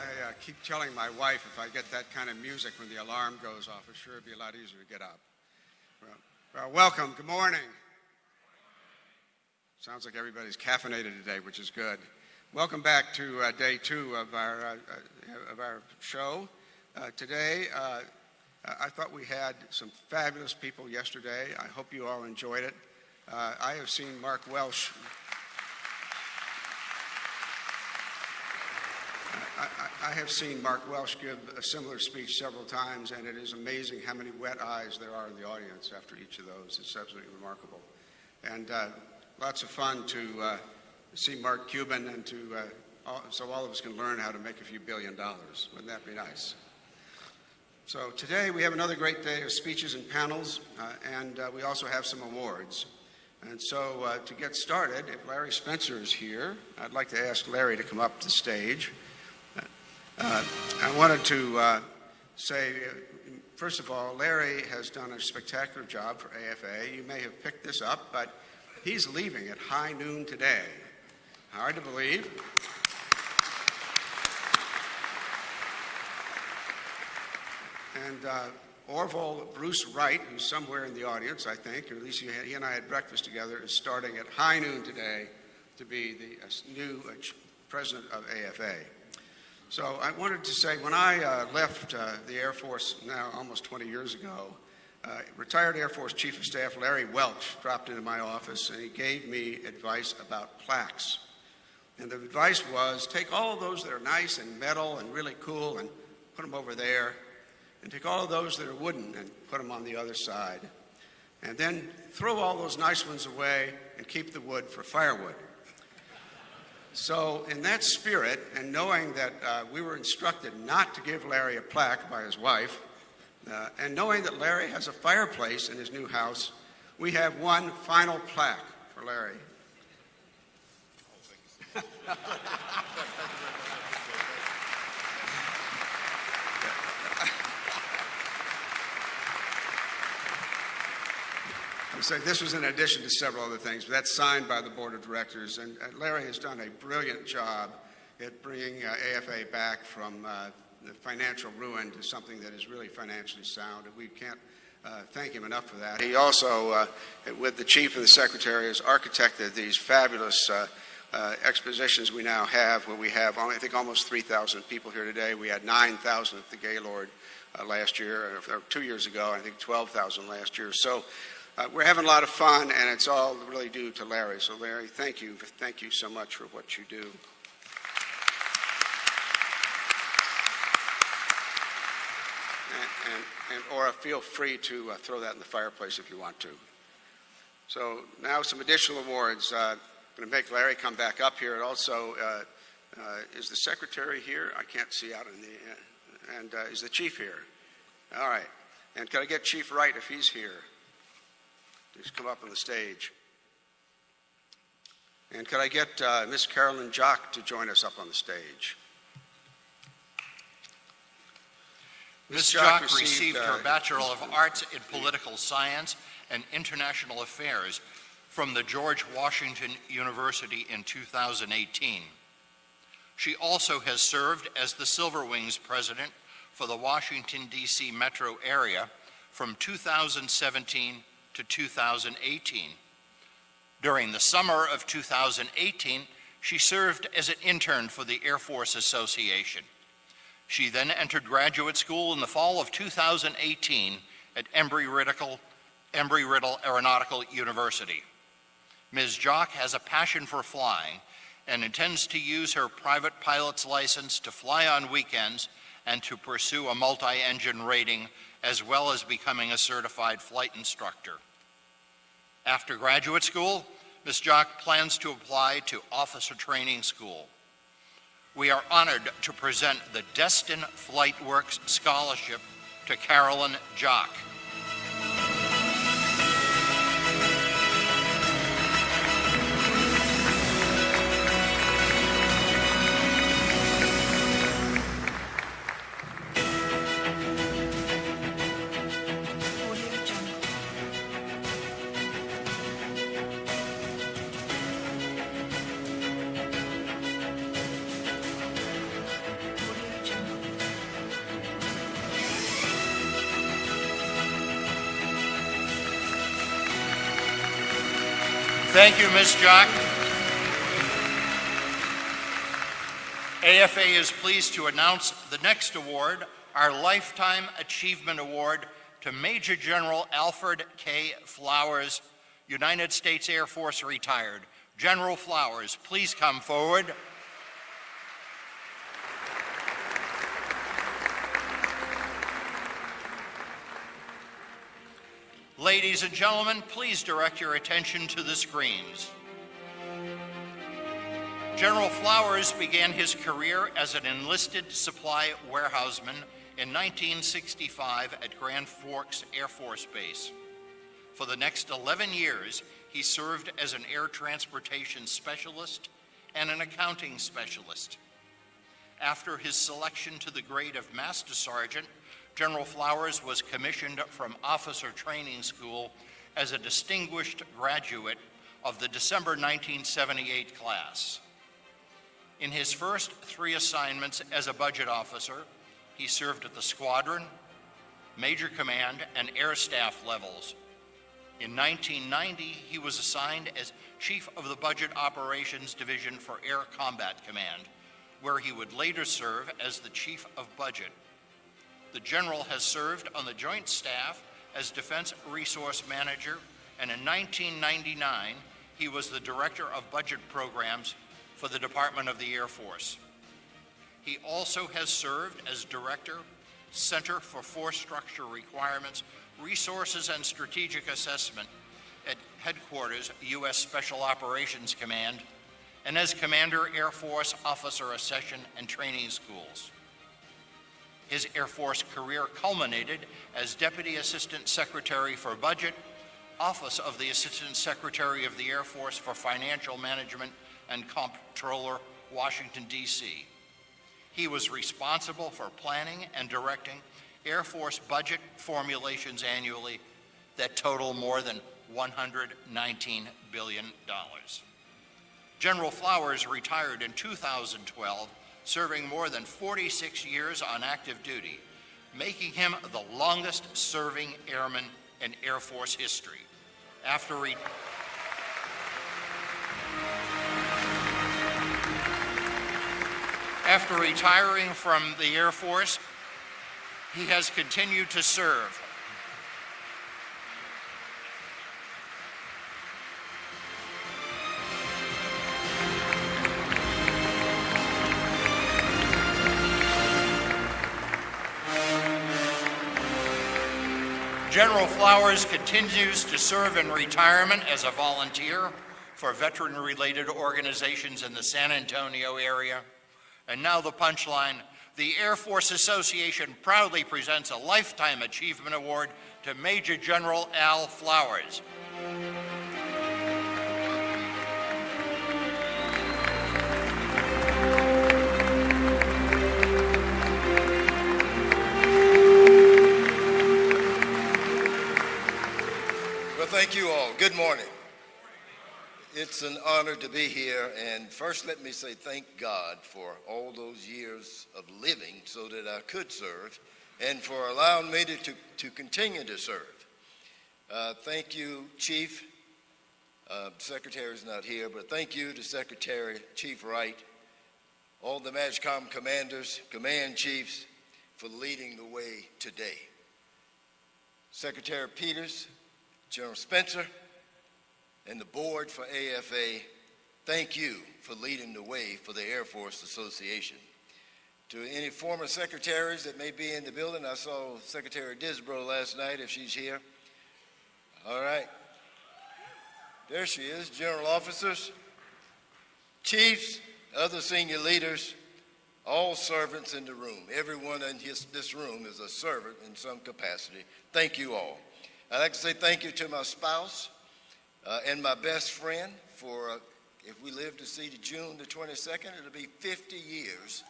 I keep telling my wife if I get that kind of music when the alarm goes off, it sure would be a lot easier to get up. Well, welcome. Good morning. Sounds like everybody's caffeinated today, which is good. Welcome back to day 2 of our show. Today, I thought we had some fabulous people yesterday. I hope you all enjoyed it. I have seen Mark Welsh. I have seen Mark Welsh give a similar speech several times, and it is amazing how many wet eyes there are in the audience after each of those. It's absolutely remarkable. And lots of fun to see Mark Cuban and so all of us can learn how to make a few $1 billion. Wouldn't that be nice? So today we have another great day of speeches and panels, and we also have some awards. And so to get started, if Larry Spencer is here, I'd like to ask Larry to come up to the stage. I wanted to say, first of all, Larry has done a spectacular job for AFA. You may have picked this up, but he's leaving at high noon today. Hard to believe. And Orville Bruce Wright, who's somewhere in the audience, I think, or at least he and I had breakfast together, is starting at high noon today to be the new president of AFA. So I wanted to say, when I left the Air Force now almost 20 years ago, retired Air Force Chief of Staff Larry Welch dropped into my office and he gave me advice about plaques. And the advice was, take all of those that are nice and metal and really cool and put them over there, and take all of those that are wooden and put them on the other side. And then throw all those nice ones away and keep the wood for firewood. So in that spirit, and knowing that we were instructed not to give Larry a plaque by his wife, and knowing that Larry has a fireplace in his new house, we have one final plaque for Larry. So this was in addition to several other things, but that's signed by the board of directors. And Larry has done a brilliant job at bringing AFA back from the financial ruin to something that is really financially sound. And we can't thank him enough for that. He also, with the chief and the secretary, has architected these fabulous expositions we now have, where we have, I think, almost 3,000 people here today. We had 9,000 at the Gaylord last year, or 2 years ago. I think 12,000 last year. So we're having a lot of fun, and it's all really due to Larry. So, Larry, thank you. Thank you so much for what you do. And Ora, feel free to throw that in the fireplace if you want to. So now some additional awards. I'm going to make Larry come back up here. And also, is the secretary here? I can't see out in the, and is the chief here? All right. And can I get Chief Wright if he's here? Just come up on the stage. And could I get Miss Carolyn Jock to join us up on the stage? Ms. Jock received her Bachelor of Arts in Political Science and International Affairs from the George Washington University in 2018. She also has served as the Silver Wings president for the Washington, D.C. metro area from 2017 to 2018. During the summer of 2018, she served as an intern for the Air Force Association. She then entered graduate school in the fall of 2018 at Embry-Riddle Aeronautical University. Ms. Jock has a passion for flying and intends to use her private pilot's license to fly on weekends and to pursue a multi-engine rating, as well as becoming a certified flight instructor. After graduate school, Ms. Jock plans to apply to Officer Training School. We are honored to present the Destin Flight Works Scholarship to Carolyn Jock. Thank you, Ms. Jock. AFA is pleased to announce the next award, our Lifetime Achievement Award to Major General Alfred K. Flowers, United States Air Force retired. General Flowers, please come forward. Ladies and gentlemen, please direct your attention to the screens. General Flowers began his career as an enlisted supply warehouseman in 1965 at Grand Forks Air Force Base. For the next 11 years, he served as an air transportation specialist and an accounting specialist. After his selection to the grade of Master Sergeant, General Flowers was commissioned from Officer Training School as a distinguished graduate of the December 1978 class. In his first 3 assignments as a budget officer, he served at the squadron, major command, and air staff levels. In 1990, he was assigned as Chief of the Budget Operations Division for Air Combat Command, where he would later serve as the Chief of Budget. The General has served on the Joint Staff as Defense Resource Manager, and in 1999, he was the Director of Budget Programs for the Department of the Air Force. He also has served as Director, Center for Force Structure Requirements, Resources and Strategic Assessment at Headquarters, U.S. Special Operations Command, and as Commander, Air Force Officer Accession and Training Schools. His Air Force career culminated as Deputy Assistant Secretary for Budget, Office of the Assistant Secretary of the Air Force for Financial Management, and Comptroller, Washington, D.C. He was responsible for planning and directing Air Force budget formulations annually that total more than $119 billion. General Flowers retired in 2012, serving more than 46 years on active duty, making him the longest-serving airman in Air Force history. After retiring from the Air Force, he has continued to serve. General Flowers continues to serve in retirement as a volunteer for veteran-related organizations in the San Antonio area. And now the punchline. The Air Force Association proudly presents a Lifetime Achievement Award to Major General Al Flowers. Well, thank you all. Good morning. It's an honor to be here, and first let me say thank God for all those years of living so that I could serve, and for allowing me to continue to serve. Thank you, Chief. Secretary's not here, but thank you to Secretary Chief Wright, all the MAJCOM commanders, command chiefs for leading the way today. Secretary Peters, General Spencer, and the board for AFA, thank you for leading the way for the Air Force Association. To any former secretaries that may be in the building, I saw Secretary Disbrow last night, if she's here. All right. There she is, general officers, chiefs, other senior leaders, all servants in the room. Everyone in this room is a servant in some capacity. Thank you all. I'd like to say thank you to my spouse, and my best friend for, if we live to see to June the 22nd, it'll be 50 years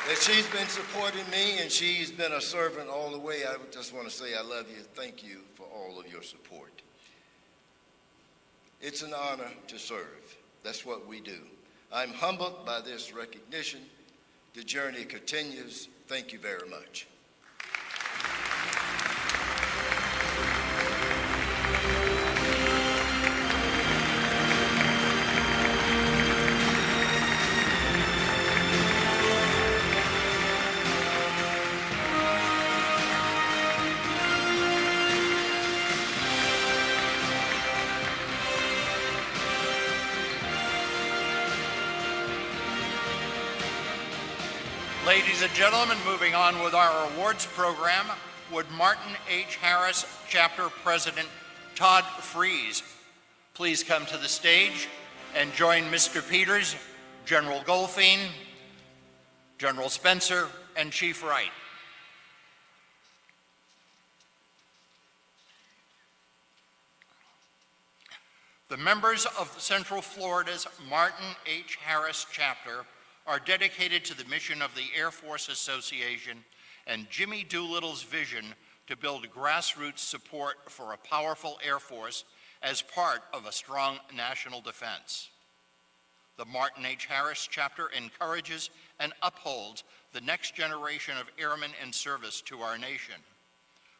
that she's been supporting me, and she's been a servant all the way. I just want to say I love you. Thank you for all of your support. It's an honor to serve. That's what we do. I'm humbled by this recognition. The journey continues. Thank you very much. Ladies and gentlemen, moving on with our awards program, would Martin H. Harris Chapter President Todd Freeze please come to the stage and join Mr. Peters, General Goldfein, General Spencer, and Chief Wright. The members of Central Florida's Martin H. Harris Chapter are dedicated to the mission of the Air Force Association and Jimmy Doolittle's vision to build grassroots support for a powerful Air Force as part of a strong national defense. The Martin H. Harris Chapter encourages and upholds the next generation of airmen in service to our nation.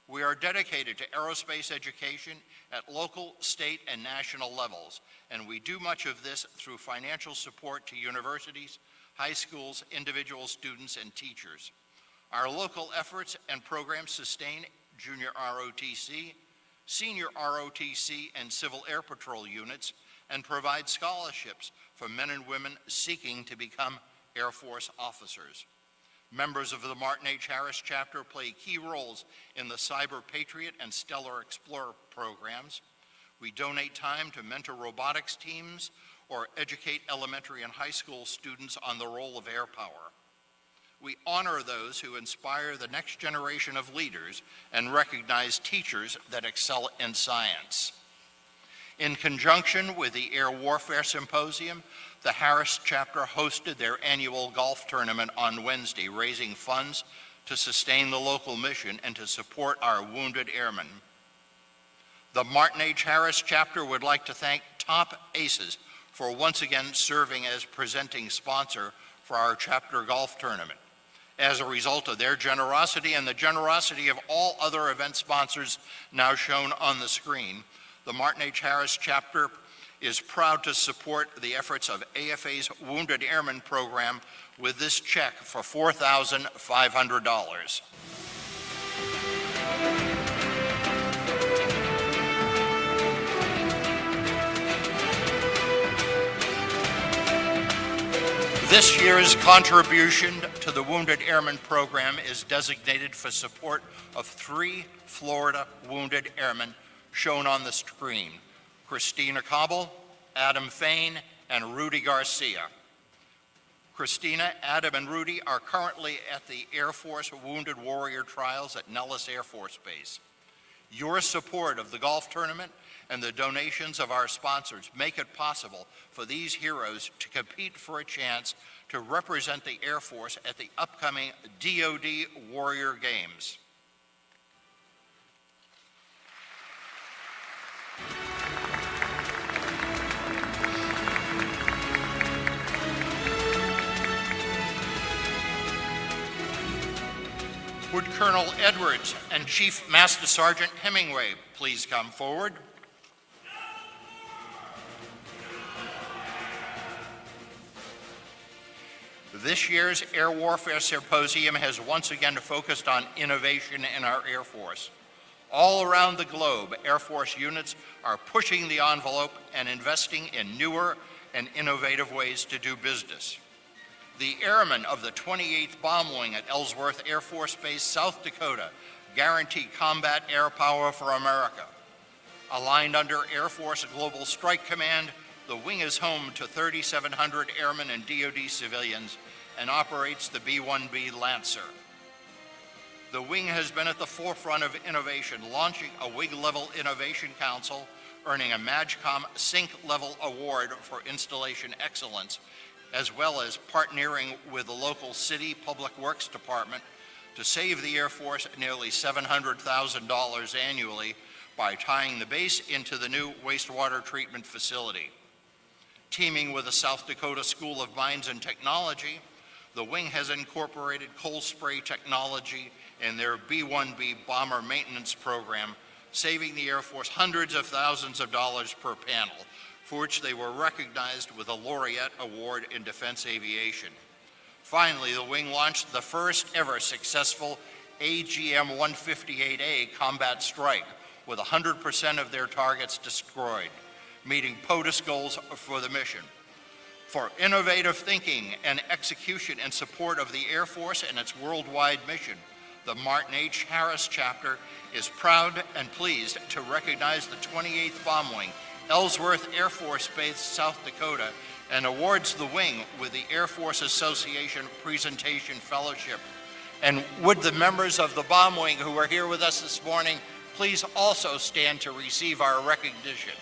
We are dedicated to aerospace education at local, state, and national levels, and we do much of this through financial support to universities, high schools, individual students, and teachers. Our local efforts and programs sustain junior ROTC, senior ROTC, and Civil Air Patrol units, and provide scholarships for men and women seeking to become Air Force officers. Members of the Martin H. Harris Chapter play key roles in the Cyber Patriot and Stellar Explorer programs. We donate time to mentor robotics teams or educate elementary and high school students on the role of air power. We honor those who inspire the next generation of leaders and recognize teachers that excel in science. In conjunction with the Air Warfare Symposium, the Harris Chapter hosted their annual golf tournament on Wednesday, raising funds to sustain the local mission and to support our wounded airmen. The Martin H. Harris Chapter would like to thank Top Aces for once again serving as presenting sponsor for our chapter golf tournament. As a result of their generosity and the generosity of all other event sponsors now shown on the screen, the Martin H. Harris Chapter is proud to support the efforts of AFA's Wounded Airmen program with this check for $4,500. This year's contribution to the Wounded Airmen program is designated for support of 3 Florida wounded airmen shown on the screen: Christina Cobble, Adam Fain, and Rudy Garcia. Christina, Adam, and Rudy are currently at the Air Force Wounded Warrior Trials at Nellis Air Force Base. Your support of the golf tournament and the donations of our sponsors make it possible for these heroes to compete for a chance to represent the Air Force at the upcoming DoD Warrior Games. Would Colonel Edwards and Chief Master Sergeant Hemingway please come forward? This year's Air Warfare Symposium has once again focused on innovation in our Air Force. All around the globe, Air Force units are pushing the envelope and investing in newer and innovative ways to do business. The airmen of the 28th Bomb Wing at Ellsworth Air Force Base, South Dakota, guarantee combat air power for America. Aligned under Air Force Global Strike Command, the wing is home to 3,700 airmen and DoD civilians and operates the B-1B Lancer. The wing has been at the forefront of innovation, launching a wing-level innovation council, earning a MAGCOM Sync-level award for installation excellence, as well as partnering with the local city public works department to save the Air Force nearly $700,000 annually by tying the base into the new wastewater treatment facility. Teaming with the South Dakota School of Mines and Technology, the wing has incorporated cold spray technology in their B-1B bomber maintenance program, saving the Air Force hundreds of thousands of dollars per panel, for which they were recognized with a Laureate Award in Defense Aviation. Finally, the wing launched the first ever successful AGM-158A combat strike with 100% of their targets destroyed, meeting POTUS goals for the mission. For innovative thinking and execution in support of the Air Force and its worldwide mission, the Martin H. Harris chapter is proud and pleased to recognize the 28th Bomb Wing, Ellsworth Air Force Base, South Dakota, and awards the wing with the Air Force Association Presentation Fellowship. And would the members of the Bomb Wing who are here with us this morning please also stand to receive our recognition.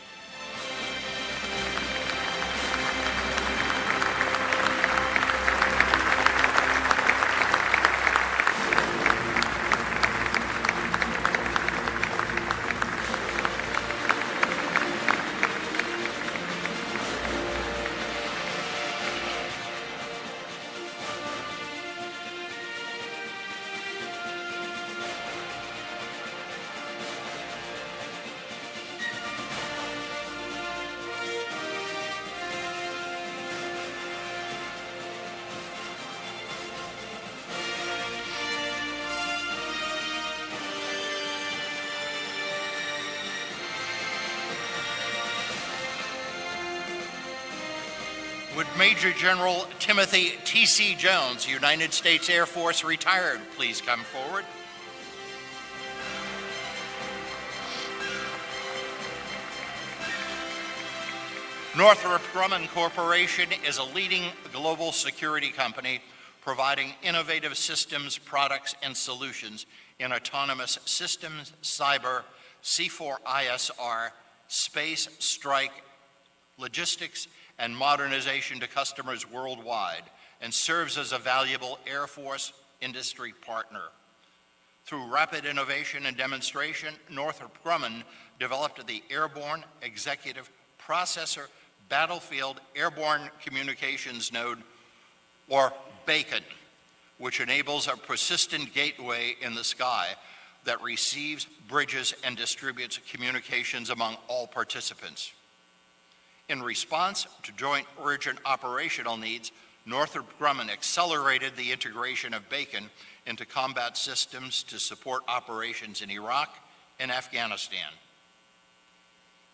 Would Major General Timothy T.C. Jones, United States Air Force retired, please come forward? Northrop Grumman Corporation is a leading global security company providing innovative systems, products, and solutions in autonomous systems, cyber, C4ISR, space, strike, logistics, and modernization to customers worldwide, and serves as a valuable Air Force industry partner. Through rapid innovation and demonstration, Northrop Grumman developed the Airborne Executive Processor Battlefield Airborne Communications Node, or BACON, which enables a persistent gateway in the sky that receives, bridges, and distributes communications among all participants. In response to joint urgent operational needs, Northrop Grumman accelerated the integration of BACON into combat systems to support operations in Iraq and Afghanistan.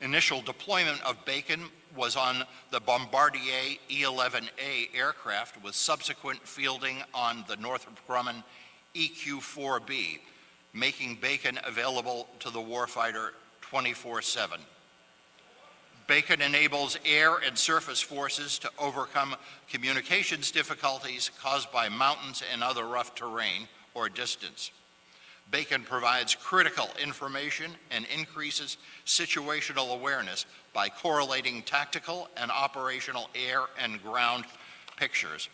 Initial deployment of BACON was on the Bombardier E-11A aircraft, with subsequent fielding on the Northrop Grumman EQ-4B, making BACON available to the warfighter 24/7. BACON enables air and surface forces to overcome communications difficulties caused by mountains and other rough terrain or distance. BACON provides critical information and increases situational awareness by correlating tactical and operational air and ground pictures.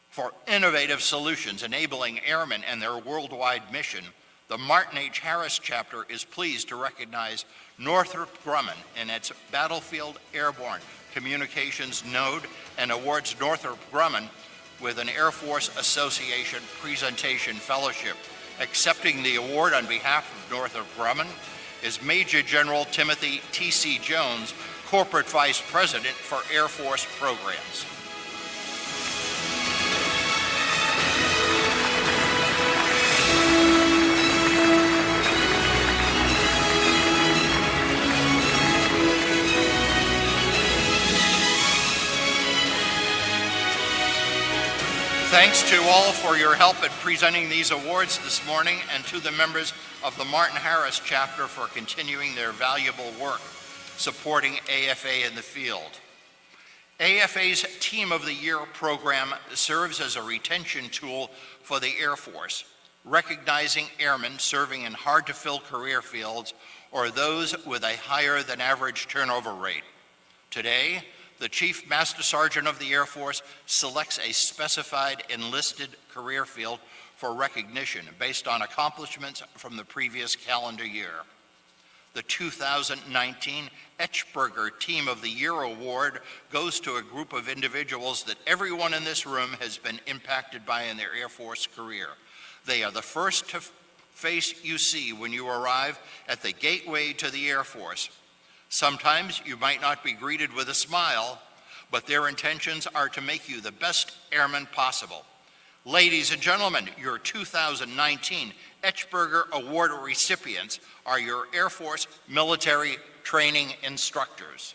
For innovative solutions enabling airmen and their worldwide mission, the Martin H. Harris chapter is pleased to recognize Northrop Grumman in its Battlefield Airborne Communications Node and awards Northrop Grumman with an Air Force Association Presentation Fellowship. Accepting the award on behalf of Northrop Grumman is Major General Timothy T.C. Jones, Corporate Vice President for Air Force Programs. Thanks to all for your help at presenting these awards this morning, and to the members of the Martin Harris chapter for continuing their valuable work supporting AFA in the field. AFA's Team of the Year program serves as a retention tool for the Air Force, recognizing airmen serving in hard-to-fill career fields or those with a higher than average turnover rate. Today, the Chief Master Sergeant of the Air Force selects a specified enlisted career field for recognition based on accomplishments from the previous calendar year. The 2019 Etchberger Team of the Year Award goes to a group of individuals that everyone in this room has been impacted by in their Air Force career. They are the first to face you see when you arrive at the gateway to the Air Force. Sometimes you might not be greeted with a smile, but their intentions are to make you the best airman possible. Ladies and gentlemen, your 2019 Etchberger Award recipients are your Air Force military training instructors.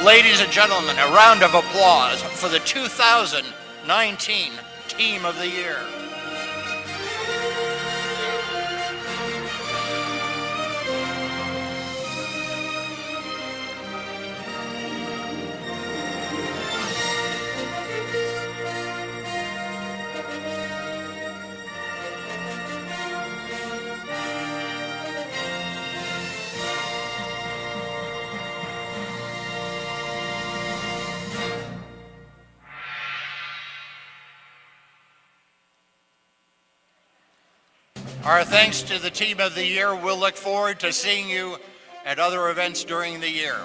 Ladies and gentlemen, a round of applause for the 2019 Team of the Year. Our thanks to the Team of the Year. We'll look forward to seeing you at other events during the year.